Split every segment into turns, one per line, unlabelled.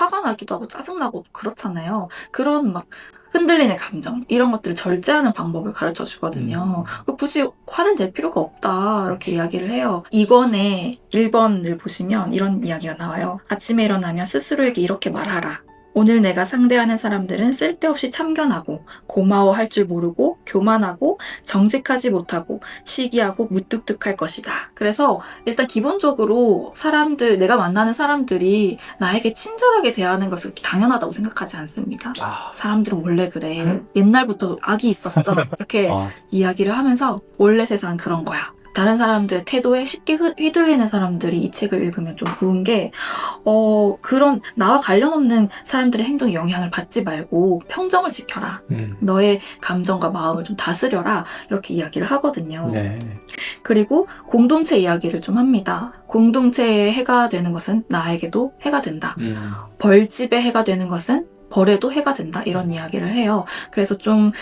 화가 나기도 하고 짜증나고 그렇잖아요. 그런 막 흔들리는 감정 이런 것들을 절제하는 방법을 가르쳐 주거든요. 굳이 화를 낼 필요가 없다 이렇게 이야기를 해요. 2권의 1번을 보시면 이런 이야기가 나와요. 아침에 일어나면 스스로에게 이렇게 말하라. 오늘 내가 상대하는 사람들은 쓸데없이 참견하고 고마워할 줄 모르고 교만하고 정직하지 못하고 시기하고 무뚝뚝할 것이다. 그래서 일단 기본적으로 내가 만나는 사람들이 나에게 친절하게 대하는 것을 당연하다고 생각하지 않습니다. 사람들은 원래 그래. 옛날부터 악이 있었어. 이렇게 이야기를 하면서 원래 세상은 그런 거야. 다른 사람들의 태도에 쉽게 휘둘리는 사람들이 이 책을 읽으면 좀 좋은 게 그런 나와 관련 없는 사람들의 행동에 영향을 받지 말고 평정을 지켜라. 너의 감정과 마음을 좀 다스려라. 이렇게 이야기를 하거든요.
네.
그리고 공동체 이야기를 좀 합니다. 공동체의 해가 되는 것은 나에게도 해가 된다. 벌집의 해가 되는 것은 벌에도 해가 된다. 이런 이야기를 해요. 그래서 좀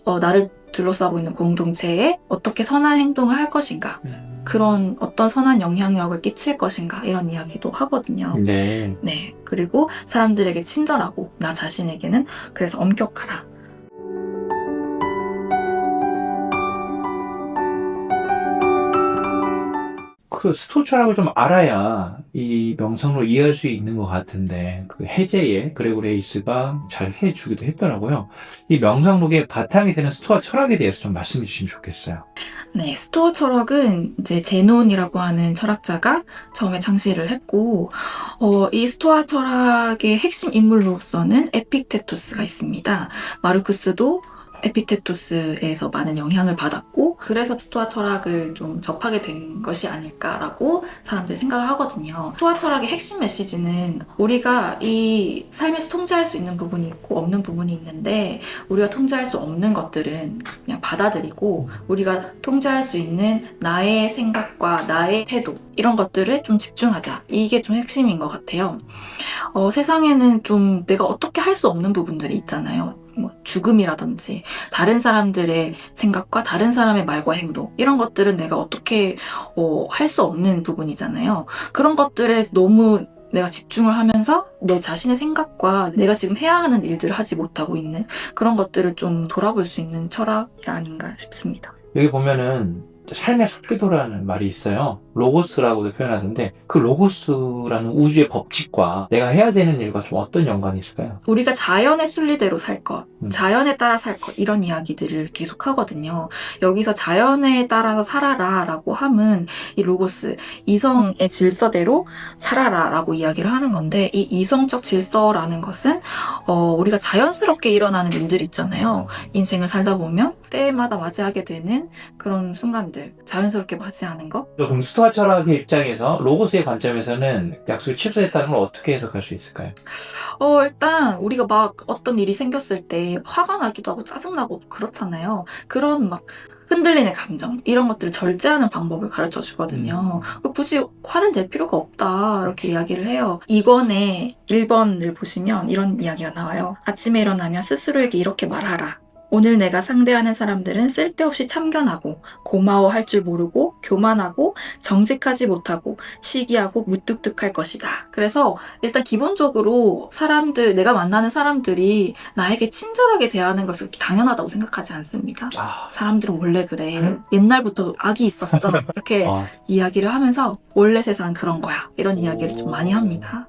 나를 둘러싸고 있는 공동체에 어떻게 선한 행동을 할 것인가, 그런 어떤 선한 영향력을 끼칠 것인가 이런 이야기도 하거든요.
네.
네. 그리고 사람들에게 친절하고 나 자신에게는 그래서 엄격하라.
그 스토아 철학을 좀 알아야 이 명상을 이해할 수 있는 것 같은데, 그 해제에 그레고레이스가 잘 해주기도 했더라고요. 이 명상록의 바탕이 되는 스토아 철학에 대해서 좀 말씀해 주시면 좋겠어요.
네, 스토아 철학은 이제 제논이라고 하는 철학자가 처음에 창시를 했고, 이 스토아 철학의 핵심 인물로서는 에픽테토스가 있습니다. 마르쿠스도 에픽테토스에서 많은 영향을 받았고, 그래서 스토아 철학을 좀 접하게 된 것이 아닐까라고 사람들이 생각을 하거든요. 스토아 철학의 핵심 메시지는 우리가 이 삶에서 통제할 수 있는 부분이 있고 없는 부분이 있는데, 우리가 통제할 수 없는 것들은 그냥 받아들이고, 우리가 통제할 수 있는 나의 생각과 나의 태도, 이런 것들을 좀 집중하자. 이게 좀 핵심인 것 같아요. 세상에는 좀 내가 어떻게 할 수 없는 부분들이 있잖아요. 뭐 죽음이라든지 다른 사람들의 생각과 다른 사람의 말과 행동, 이런 것들은 내가 어떻게 할 수 없는 부분이잖아요. 그런 것들에 너무 내가 집중을 하면서 내 자신의 생각과 내가 지금 해야 하는 일들을 하지 못하고 있는 그런 것들을 좀 돌아볼 수 있는 철학이 아닌가 싶습니다.
여기 보면은 삶의 설계도라는 말이 있어요. 로고스라고도 표현하던데, 그 로고스라는 우주의 법칙과 내가 해야 되는 일과 좀 어떤 연관이 있을까요?
우리가 자연의 순리대로 살 것, 자연에 따라 살 것, 이런 이야기들을 계속 하거든요. 여기서 자연에 따라서 살아라 라고 함은 이 로고스, 이성의 질서대로 살아라 라고 이야기를 하는 건데, 이 이성적 질서라는 것은 우리가 자연스럽게 일어나는 일들이 있잖아요. 인생을 살다 보면 때마다 맞이하게 되는 그런 순간들, 자연스럽게 맞이하는 거.
그럼 스토아 철학의 입장에서 로고스의 관점에서는 약속이 취소됐다는 걸 어떻게 해석할 수 있을까요?
일단 우리가 막 어떤 일이 생겼을 때 화가 나기도 하고 짜증나고 그렇잖아요. 그런 막 흔들리는 감정 이런 것들을 절제하는 방법을 가르쳐 주거든요. 굳이 화를 낼 필요가 없다 이렇게 이야기를 해요. 2권의 1번을 보시면 이런 이야기가 나와요. 아침에 일어나면 스스로에게 이렇게 말하라. 오늘 내가 상대하는 사람들은 쓸데없이 참견하고 고마워할 줄 모르고 교만하고 정직하지 못하고 시기하고 무뚝뚝할 것이다. 그래서 일단 기본적으로 내가 만나는 사람들이 나에게 친절하게 대하는 것을 당연하다고 생각하지 않습니다. 사람들은 원래 그래. 옛날부터 악이 있었어. 이렇게 이야기를 하면서 원래 세상은 그런 거야. 이런 이야기를 좀 많이 합니다.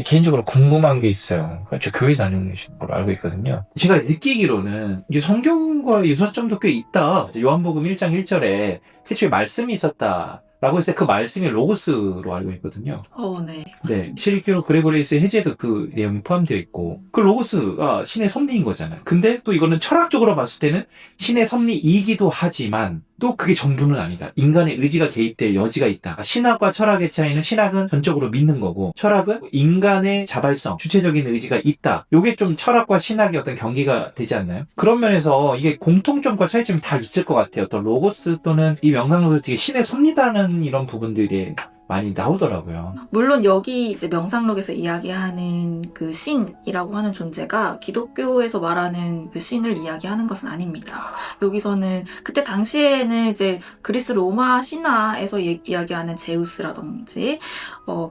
개인적으로 궁금한 게 있어요. 저 교회 다니시는 걸로 알고 있거든요. 제가 느끼기로는 이 성경과 유사점도 꽤 있다. 요한복음 1장 1절에 태초에 말씀이 있었다 라고 했을 때 그 말씀이 로고스로 알고 있거든요.
네.
네. 실기로 그레고리스의 해제도 그 내용이 포함되어 있고, 그 로고스가 신의 섭리인 거잖아요. 근데 또 이거는 철학적으로 봤을 때는 신의 섭리이기도 하지만 또 그게 전부는 아니다. 인간의 의지가 개입될 여지가 있다. 신학과 철학의 차이는 신학은 전적으로 믿는 거고, 철학은 인간의 자발성, 주체적인 의지가 있다. 요게 좀 철학과 신학의 어떤 경계가 되지 않나요? 그런 면에서 이게 공통점과 차이점이 다 있을 것 같아요. 또 로고스 또는 이 명상록에서 되게 신의 섭리다는 이런 부분들이 많이 나오더라고요.
물론 여기 이제 명상록에서 이야기하는 그 신이라고 하는 존재가 기독교에서 말하는 그 신을 이야기하는 것은 아닙니다. 여기서는 그때 당시에는 이제 그리스 로마 신화에서 이야기하는 제우스라든지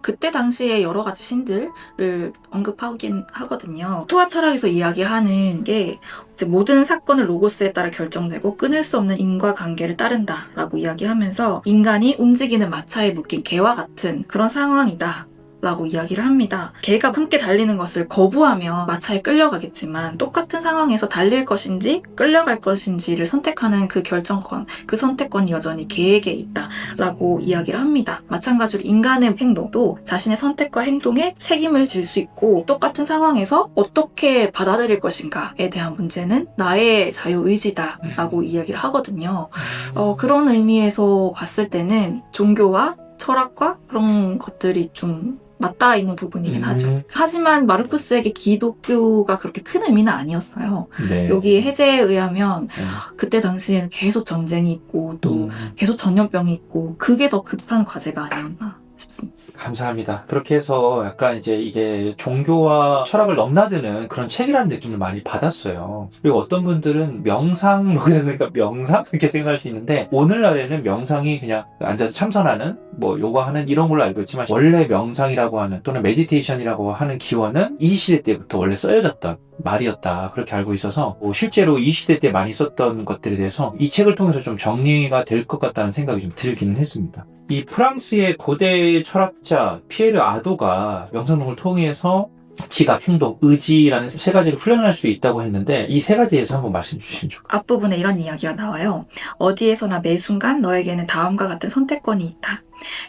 그때 당시에 여러 가지 신들을 언급하긴 하거든요. 스토아 철학에서 이야기하는 게 이제 모든 사건은 로고스에 따라 결정되고 끊을 수 없는 인과관계를 따른다라고 이야기하면서 인간이 움직이는 마차에 묶인 개와 같은 그런 상황이다 라고 이야기를 합니다. 개가 함께 달리는 것을 거부하면 마차에 끌려가겠지만 똑같은 상황에서 달릴 것인지 끌려갈 것인지를 선택하는 그 결정권, 그 선택권이 여전히 개에게 있다라고 이야기를 합니다. 마찬가지로 인간의 행동도 자신의 선택과 행동에 책임을 질 수 있고 똑같은 상황에서 어떻게 받아들일 것인가에 대한 문제는 나의 자유의지다라고 이야기를 하거든요. 그런 의미에서 봤을 때는 종교와 철학과 그런 것들이 좀 맞닿아 있는 부분이긴 하죠. 하지만 마르쿠스에게 기독교가 그렇게 큰 의미는 아니었어요.
네.
여기 해제에 의하면 그때 당시에는 계속 전쟁이 있고 또 계속 전염병이 있고 그게 더 급한 과제가 아니었나 싶습니다.
감사합니다. 그렇게 해서 약간 이제 이게 종교와 철학을 넘나드는 그런 책이라는 느낌을 많이 받았어요. 그리고 어떤 분들은 명상록이라니까 명상? 이렇게 생각할 수 있는데 오늘날에는 명상이 그냥 앉아서 참선하는 뭐 요가하는 이런 걸로 알고 있지만 원래 명상이라고 하는 또는 메디테이션이라고 하는 기원은 이 시대 때부터 원래 쓰여졌던 말이었다 그렇게 알고 있어서 실제로 이 시대 때 많이 썼던 것들에 대해서 이 책을 통해서 좀 정리가 될 것 같다는 생각이 좀 들기는 했습니다. 이 프랑스의 고대 철학자 피에르 아도가 명상록을 통해서 지각, 행동, 의지라는 세 가지를 훈련할 수 있다고 했는데 이 세 가지에서 한번 말씀 주시면 좋겠습니다.
앞부분에 이런 이야기가 나와요. 어디에서나 매 순간 너에게는 다음과 같은 선택권이 있다.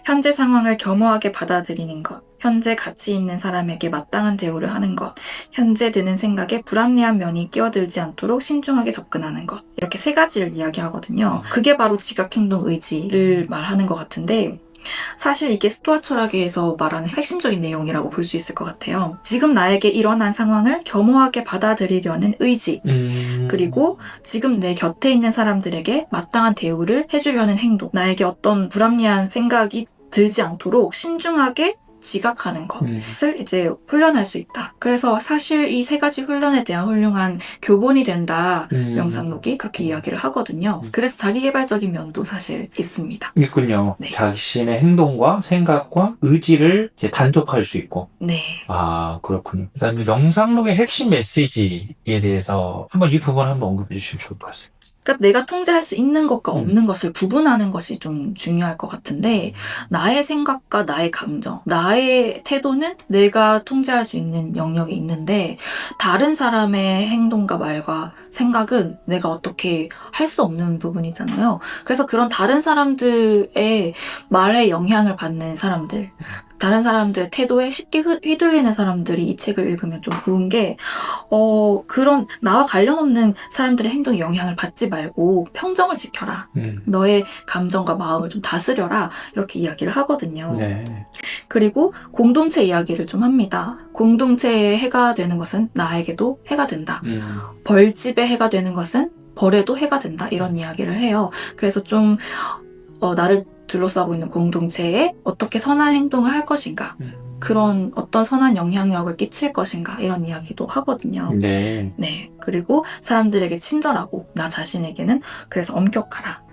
현재 상황을 겸허하게 받아들이는 것, 현재 가치 있는 사람에게 마땅한 대우를 하는 것, 현재 드는 생각에 불합리한 면이 끼어들지 않도록 신중하게 접근하는 것. 이렇게 세 가지를 이야기하거든요. 그게 바로 지각행동 의지를 말하는 것 같은데 사실 이게 스토아 철학에서 말하는 핵심적인 내용이라고 볼 수 있을 것 같아요. 지금 나에게 일어난 상황을 겸허하게 받아들이려는 의지, 그리고 지금 내 곁에 있는 사람들에게 마땅한 대우를 해주려는 행동, 나에게 어떤 불합리한 생각이 들지 않도록 신중하게 지각하는 것을 이제 훈련할 수 있다. 그래서 사실 이 세 가지 훈련에 대한 훌륭한 교본이 된다. 명상록이 그렇게 이야기를 하거든요. 그래서 자기계발적인 면도 사실 있습니다.
있군요.
네.
자신의 행동과 생각과 의지를 이제 단속할 수 있고.
네.
아, 그렇군요. 그다음에 명상록의 핵심 메시지에 대해서 한번 이 부분 한번 언급해 주시면 좋을 것 같습니다.
그러니까 내가 통제할 수 있는 것과 없는 것을 구분하는 것이 좀 중요할 것 같은데 나의 생각과 나의 감정, 나의 태도는 내가 통제할 수 있는 영역이 있는데 다른 사람의 행동과 말과 생각은 내가 어떻게 할 수 없는 부분이잖아요. 그래서 그런 다른 사람들의 말에 영향을 받는 사람들, 다른 사람들의 태도에 쉽게 휘둘리는 사람들이 이 책을 읽으면 좀 좋은 게 그런 나와 관련 없는 사람들의 행동에 영향을 받지 말고 평정을 지켜라. 너의 감정과 마음을 좀 다스려라. 이렇게 이야기를 하거든요.
네.
그리고 공동체 이야기를 좀 합니다. 공동체의 해가 되는 것은 나에게도 해가 된다. 벌집의 해가 되는 것은 벌에도 해가 된다. 이런 이야기를 해요. 그래서 좀 나를 둘러싸고 있는 공동체에 어떻게 선한 행동을 할 것인가, 그런 어떤 선한 영향력을 끼칠 것인가 이런 이야기도 하거든요.
네.
네. 그리고 사람들에게 친절하고 나 자신에게는 그래서 엄격하라.